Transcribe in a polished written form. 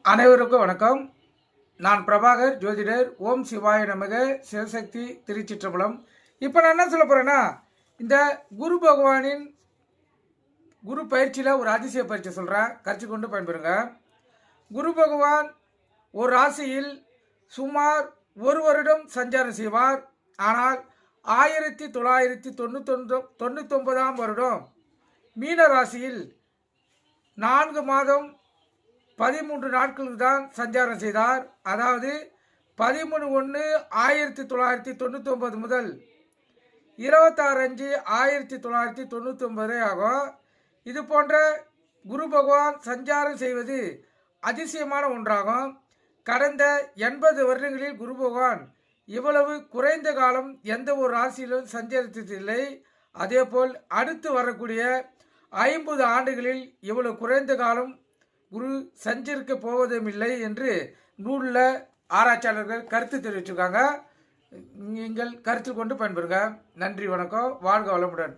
அனைவருக்கும் வணக்கம். நான் பிரபாகர் ஜோதிடர். ஓம் சிவாய நமக. சிவசக்தி திருச்சிற்றம்பலம். இப்போ நான் என்ன சொல்ல போகிறேன்னா, இந்த குரு பகவானின் குரு பயிற்சியில் ஒரு அதிசய பயிற்சி சொல்கிறேன், கருத்து கொண்டு பயன்பெறுங்க. குரு பகவான் ஒரு ராசியில் சுமார் ஒரு வருடம் சஞ்சாரம் செய்வார். ஆனால் 1999 வருடம் மீன ராசியில் 4 மாதம் 13 நாட்களுக்கு தான் சஞ்சாரம் செய்தார். அதாவது 13/1/1999 முதல் 26/5/1999 ஆகும். இது போன்ற குரு பகவான் சஞ்சாரம் செய்வது அதிசயமான ஒன்றாகும். கடந்த 80 வருடங்களில் குரு பகவான் இவ்வளவு குறைந்த காலம் எந்த ஒரு ராசியிலும் சஞ்சரித்ததில்லை. அதேபோல் அடுத்து வரக்கூடிய 50 ஆண்டுகளில் இவ்வளவு குறைந்த காலம் குரு சஞ்சரிக்க போவதும் இல்லை என்று நூலில் ஆராய்ச்சியாளர்கள் கருத்து தெரிவிச்சிருக்காங்க. நீங்கள் கருத்தில் கொண்டு பயன்பெறுங்க. நன்றி, வணக்கம், வாழ்க வளமுடன்.